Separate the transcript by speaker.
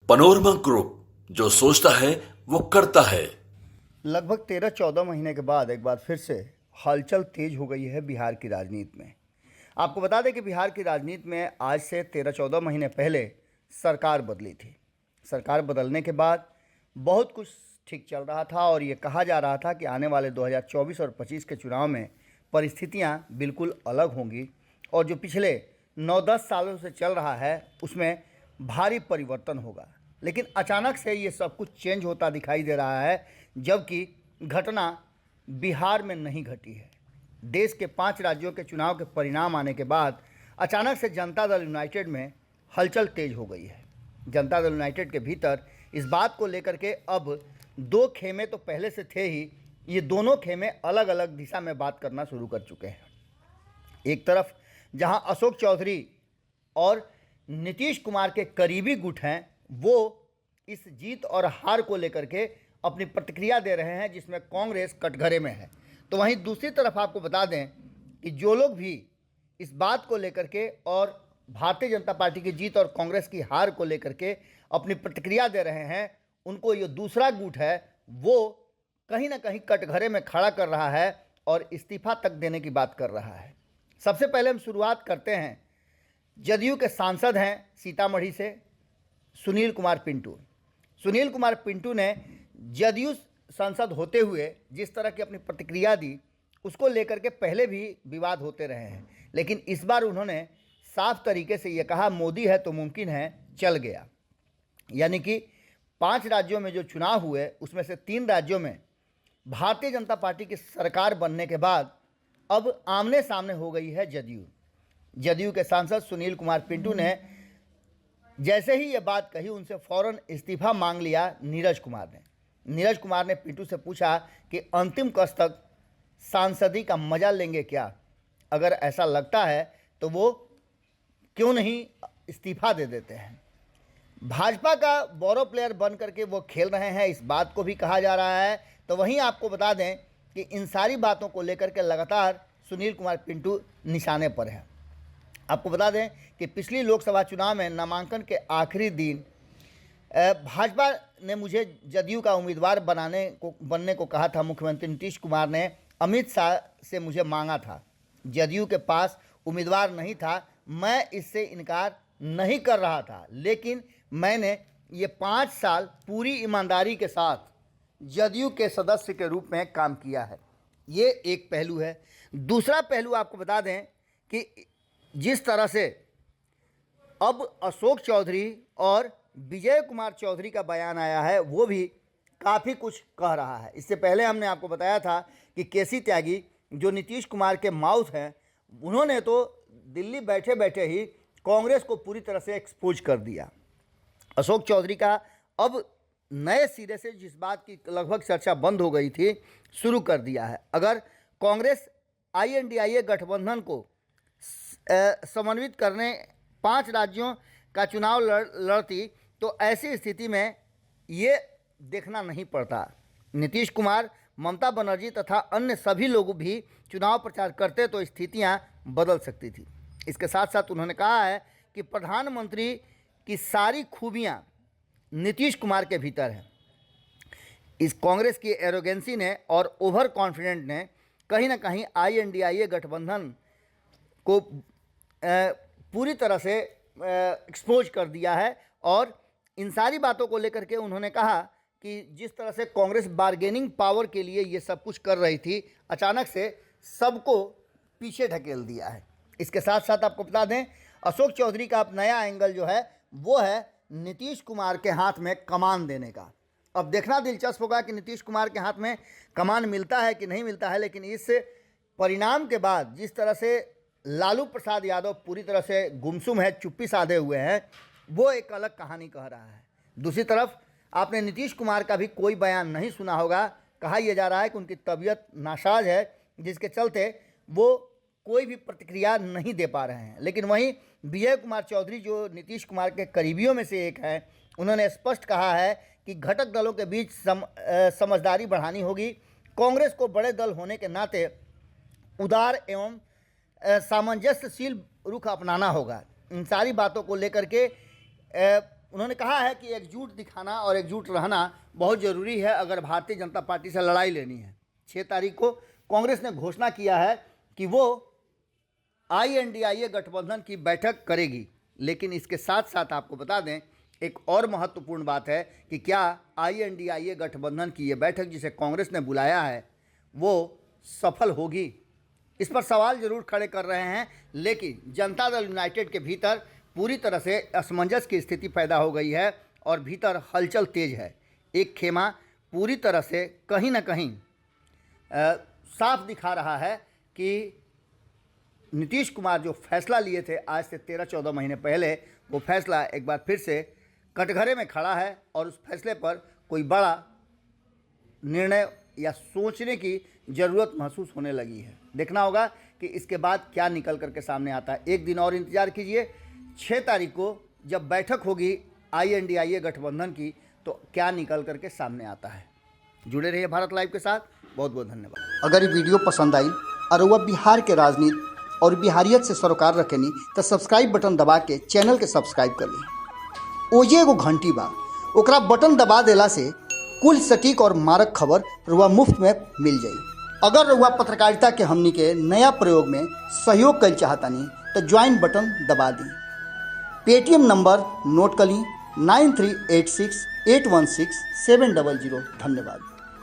Speaker 1: Panorama group, जो सोचता है वो करता है।
Speaker 2: लगभग 13-14 महीने के बाद एक बार फिर से हलचल तेज हो गई है बिहार की राजनीति में। आपको बता दें कि बिहार की राजनीति में आज से 13-14 महीने पहले सरकार बदली थी। सरकार बदलने के बाद बहुत कुछ ठीक चल रहा था और ये कहा जा रहा था कि आने वाले 2024 और 25 के चुनाव में परिस्थितियां बिल्कुल अलग होंगी और जो पिछले 9-10 सालों से चल रहा है उसमें भारी परिवर्तन होगा। लेकिन अचानक से ये सब कुछ चेंज होता दिखाई दे रहा है, जबकि घटना बिहार में नहीं घटी है। देश के 5 राज्यों के चुनाव के परिणाम आने के बाद अचानक से जनता दल यूनाइटेड में हलचल तेज हो गई है। जनता दल यूनाइटेड के भीतर इस बात को लेकर के अब 2 खेमे तो पहले से थे ही, ये दोनों खेमे अलग अलग दिशा में बात करना शुरू कर चुके हैं। एक तरफ जहां अशोक चौधरी और नीतीश कुमार के करीबी गुट हैं, वो इस जीत और हार को लेकर के अपनी प्रतिक्रिया दे रहे हैं, जिसमें कांग्रेस कटघरे में है। तो वहीं दूसरी तरफ आपको बता दें कि जो लोग भी इस बात को लेकर के और भारतीय जनता पार्टी की जीत और कांग्रेस की हार को लेकर के अपनी प्रतिक्रिया दे रहे हैं, उनको ये दूसरा गुट है वो कहीं ना कहीं कटघरे में खड़ा कर रहा है और इस्तीफा तक देने की बात कर रहा है। सबसे पहले हम शुरुआत करते हैं, जदयू के सांसद हैं सीतामढ़ी से सुनील कुमार पिंटू। सुनील कुमार पिंटू ने जदयू सांसद होते हुए जिस तरह की अपनी प्रतिक्रिया दी, उसको लेकर के पहले भी विवाद होते रहे हैं, लेकिन इस बार उन्होंने साफ तरीके से ये कहा, मोदी है तो मुमकिन है चल गया। यानी कि 5 राज्यों में जो चुनाव हुए उसमें से 3 राज्यों में भारतीय जनता पार्टी की सरकार बनने के बाद अब आमने सामने हो गई है जदयू। जदयू के सांसद सुनील कुमार पिंटू ने जैसे ही ये बात कही, उनसे फ़ौरन इस्तीफा मांग लिया नीरज कुमार ने। नीरज कुमार ने पिंटू से पूछा कि अंतिम कश तक सांसदी का मजा लेंगे क्या? अगर ऐसा लगता है तो वो क्यों नहीं इस्तीफा दे देते हैं। भाजपा का बोरो प्लेयर बन करके वो खेल रहे हैं, इस बात को भी कहा जा रहा है। तो वहीं आपको बता दें कि इन सारी बातों को लेकर के लगातार सुनील कुमार पिंटू निशाने पर है। आपको बता दें कि पिछली लोकसभा चुनाव में नामांकन के आखिरी दिन भाजपा ने मुझे जदयू का उम्मीदवार बनने को कहा था। मुख्यमंत्री नीतीश कुमार ने अमित शाह से मुझे मांगा था। जदयू के पास उम्मीदवार नहीं था, मैं इससे इनकार नहीं कर रहा था, लेकिन मैंने ये 5 साल पूरी ईमानदारी के साथ जदयू के सदस्य के रूप में काम किया है। ये एक पहलू है। दूसरा पहलू आपको बता दें कि जिस तरह से अब अशोक चौधरी और विजय कुमार चौधरी का बयान आया है, वो भी काफ़ी कुछ कह रहा है। इससे पहले हमने आपको बताया था कि केसी त्यागी जो नीतीश कुमार के माउथ हैं, उन्होंने तो दिल्ली बैठे बैठे ही कांग्रेस को पूरी तरह से एक्सपोज कर दिया। अशोक चौधरी का अब नए सिरे से जिस बात की लगभग चर्चा बंद हो गई थी, शुरू कर दिया है। अगर कांग्रेस INDIA गठबंधन को समन्वित करने 5 राज्यों का चुनाव लड़ती, तो ऐसी स्थिति में ये देखना नहीं पड़ता। नीतीश कुमार, ममता बनर्जी तथा अन्य सभी लोग भी चुनाव प्रचार करते तो स्थितियां बदल सकती थी। इसके साथ साथ उन्होंने कहा है कि प्रधानमंत्री की सारी खूबियां नीतीश कुमार के भीतर है। इस कांग्रेस की एरोगेंसी ने और ओवर कॉन्फिडेंट ने कहीं ना कहीं INDIA गठबंधन को पूरी तरह से एक्सपोज कर दिया है। और इन सारी बातों को लेकर के उन्होंने कहा कि जिस तरह से कांग्रेस बार्गेनिंग पावर के लिए ये सब कुछ कर रही थी, अचानक से सबको पीछे ढकेल दिया है। इसके साथ साथ आपको बता दें, अशोक चौधरी का अब नया एंगल जो है वो है नीतीश कुमार के हाथ में कमान देने का। अब देखना दिलचस्प होगा कि नीतीश कुमार के हाथ में कमान मिलता है कि नहीं मिलता है, लेकिन इस परिणाम के बाद जिस तरह से लालू प्रसाद यादव पूरी तरह से गुमसुम है, चुप्पी साधे हुए हैं, वो एक अलग कहानी कह रहा है। दूसरी तरफ आपने नीतीश कुमार का भी कोई बयान नहीं सुना होगा। कहा यह जा रहा है कि उनकी तबीयत नासाज है, जिसके चलते वो कोई भी प्रतिक्रिया नहीं दे पा रहे हैं। लेकिन वहीं विजय कुमार चौधरी जो नीतीश कुमार के करीबियों में से एक हैं, उन्होंने स्पष्ट कहा है कि घटक दलों के बीच समझदारी बढ़ानी होगी। कांग्रेस को बड़े दल होने के नाते उदार एवं सामंजस्यशील रुख अपनाना होगा। इन सारी बातों को लेकर के उन्होंने कहा है कि एकजुट दिखाना और एकजुट रहना बहुत ज़रूरी है अगर भारतीय जनता पार्टी से लड़ाई लेनी है। 6 तारीख को कांग्रेस ने घोषणा किया है कि वो INDIA गठबंधन की बैठक करेगी, लेकिन इसके साथ साथ आपको बता दें एक और महत्वपूर्ण बात है कि क्या INDIA गठबंधन की ये बैठक जिसे कांग्रेस ने बुलाया है वो सफल होगी। इस पर सवाल जरूर खड़े कर रहे हैं, लेकिन जनता दल यूनाइटेड के भीतर पूरी तरह से असमंजस की स्थिति पैदा हो गई है और भीतर हलचल तेज है। एक खेमा पूरी तरह से कहीं ना कहीं साफ दिखा रहा है कि नीतीश कुमार जो फैसला लिए थे आज से 13-14 महीने पहले, वो फैसला एक बार फिर से कटघरे में खड़ा है और उस फैसले पर कोई बड़ा निर्णय या सोचने की ज़रूरत महसूस होने लगी है। देखना होगा कि इसके बाद क्या निकल करके सामने आता है। एक दिन और इंतज़ार कीजिए, 6 तारीख को जब बैठक होगी INDIA गठबंधन की, तो क्या निकल करके सामने आता है। जुड़े रहिए भारत लाइव के साथ। बहुत बहुत धन्यवाद। अगर ये वीडियो पसंद आई और वह बिहार के राजनीति और बिहारियत से सरोकार रखेनी तो सब्सक्राइब बटन दबा के चैनल के सब्सक्राइब कर ली। ओजे एगो घंटी बा, ओकरा बटन दबा देला से कुल सटीक और मारक खबर रुआ मुफ्त में मिल जाई। अगर रुआ पत्रकारिता के हमनी के नया प्रयोग में सहयोग कर चाहतानी तो ज्वाइन बटन दबा दी। पेटीएम नंबर नोट कर ली 9386816700। धन्यवाद।